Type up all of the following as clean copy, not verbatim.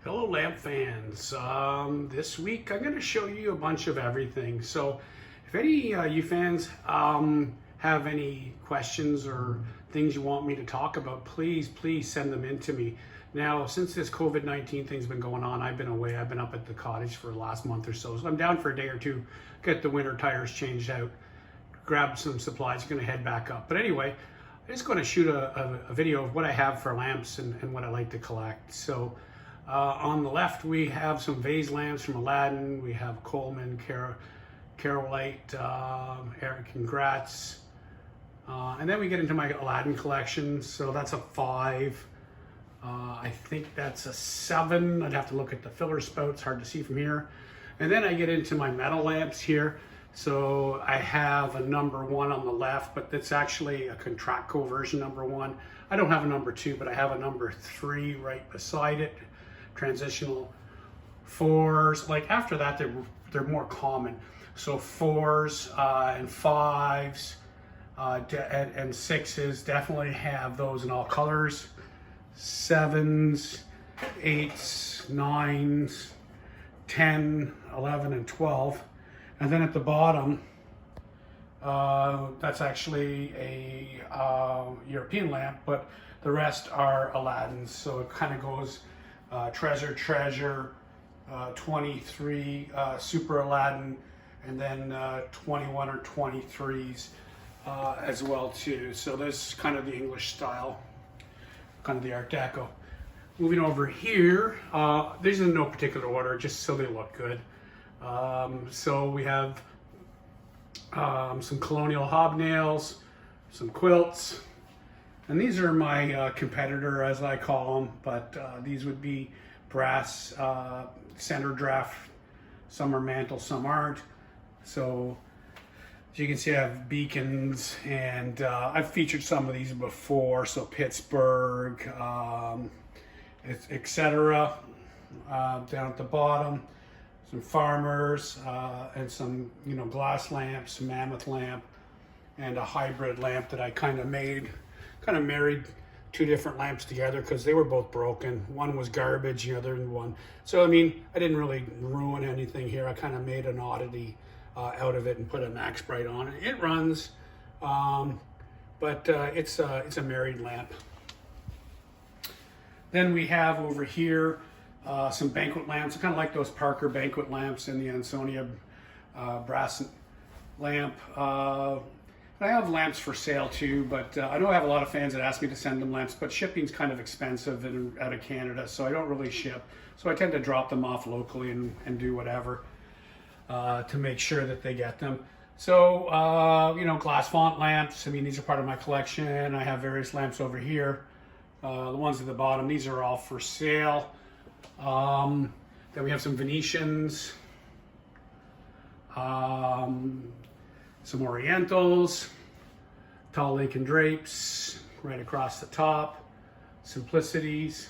Hello lamp fans. This week I'm going to show you a bunch of everything. So if any you fans have any questions or things you want me to talk about, please send them in to me. Now, since this COVID-19 thing's been going on, I've been away. I've been up at the cottage for the last month or so. So I'm down for a day or two, get the winter tires changed out, grab some supplies, going to head back up. But anyway, I'm just going to shoot a video of what I have for lamps and what I like to collect. So on the left, we have some vase lamps from Aladdin. We have Coleman, Carolite, Eric and Gratz. And then we get into my Aladdin collection. So that's a 5. I think that's a 7. I'd have to look at the filler spouts, hard to see from here. And then I get into my metal lamps here. So I have a number 1 on the left, but that's actually a Contracco version number 1. I don't have a number 2, but I have a number 3 right beside it. Transitional 4s. Like after that, they're more common. So 4s and 5s and 6s definitely have those in all colors. 7s, 8s, 9s, 10, 11, and 12. And then at the bottom, that's actually a European lamp, but the rest are Aladdin's. So it kind of goes Treasure, 23 Super Aladdin, and then 21 or 23s as well too. So this is kind of the English style, kind of the Art Deco. Moving over here, these are in no particular order, just so they look good. So we have some colonial hobnails, some quilts, and these are my competitor, as I call them, but these would be brass center draft. Some are mantle, some aren't. So as you can see, I have beacons, and I've featured some of these before. So Pittsburgh, etc. Down at the bottom, some farmers and some glass lamps, mammoth lamp, and a hybrid lamp that I kind of married 2 different lamps together because they were both broken. One was garbage, the other one. So I mean, I didn't really ruin anything here. I kind of made an oddity out of it and put a Max Bright on it. It runs, but it's a married lamp. Then we have over here some banquet lamps. I kind of like those Parker banquet lamps and the Ansonia brass lamp. I have lamps for sale too, but I know I have a lot of fans that ask me to send them lamps, but shipping's kind of expensive out of Canada, so I don't really ship. So I tend to drop them off locally and do whatever to make sure that they get them. So, glass font lamps, I mean, these are part of my collection. I have various lamps over here. The ones at the bottom, these are all for sale. Then we have some Venetians. Some Orientals, tall Lincoln drapes right across the top, Simplicities,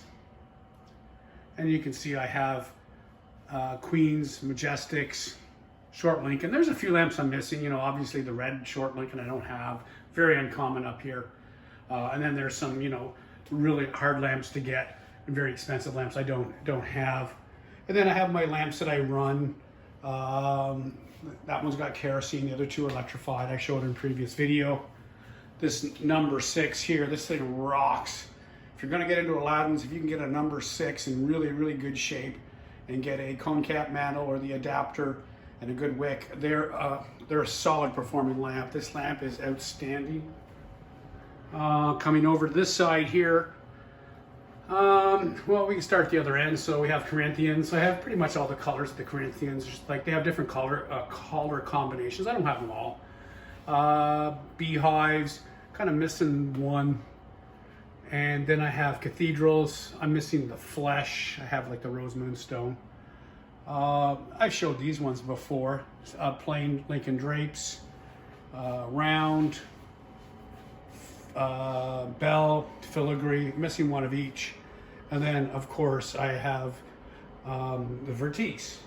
and you can see I have Queens, Majestics, short Lincoln. There's a few lamps I'm missing, obviously the red short Lincoln I don't have, very uncommon up here. And then there's some, really hard lamps to get and very expensive lamps I don't have. And then I have my lamps that I run. That one's got kerosene, the other 2 are electrified. I showed in a previous video. This number 6 here, this thing rocks. If you're gonna get into Aladdin's, if you can get a number 6 in really good shape and get a cone cap mantle or the adapter and a good wick, they're a solid performing lamp. This lamp is outstanding. Coming over to this side here, well, we can start at the other end. So we have Corinthians. I have pretty much all the colors of the Corinthians. Like they have different color combinations. I don't have them all. Beehives, kind of missing one. And then I have cathedrals. I'm missing the flesh. I have like the rose moonstone. I've showed these ones before. Plain Lincoln drapes, round, bell, filigree, missing one of each. And then, of course, I have the Vertice.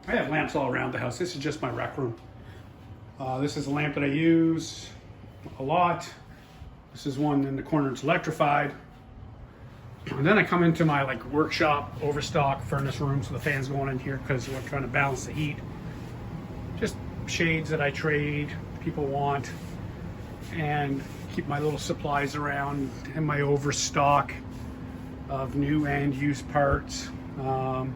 I have lamps all around the house. This is just my rec room. This is a lamp that I use a lot. This is one in the corner, it's electrified. And then I come into my like workshop, overstock furnace room, so the fan's going in here because we're trying to balance the heat. Just shades that I trade, people want, and keep my little supplies around, and my overstock of new and used parts. You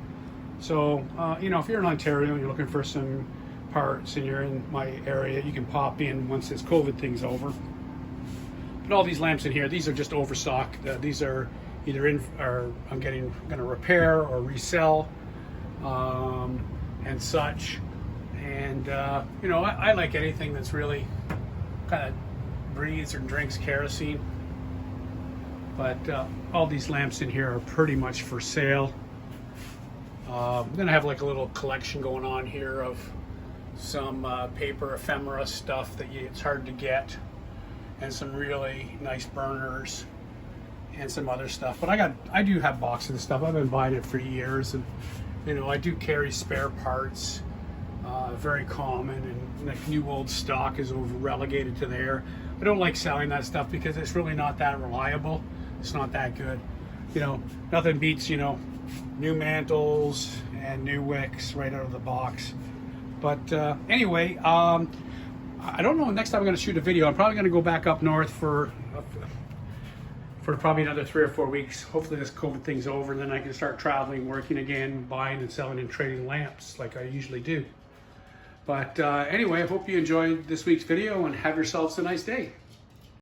know, if you're in Ontario and you're looking for some parts and you're in my area, you can pop in once this COVID thing's over. But all these lamps in here, these are just overstock. These are either in, or I'm gonna repair or resell, and such. And you know, I like anything that's really kind of breathes or drinks kerosene. But all these lamps in here are pretty much for sale. Then I have like a little collection going on here of some paper ephemera stuff that it's hard to get, and some really nice burners and some other stuff. But I do have boxes of stuff. I've been buying it for years, and you know, I do carry spare parts, very common, and like new old stock is relegated to there. I don't like selling that stuff because it's really not that reliable. It's not that good. You know, nothing beats, you know, new mantles and new wicks right out of the box. But anyway, I don't know. Next time I'm going to shoot a video. I'm probably going to go back up north for probably another 3 or 4 weeks. Hopefully this COVID thing's over, and then I can start traveling, working again, buying and selling and trading lamps like I usually do. But anyway, I hope you enjoyed this week's video, and have yourselves a nice day.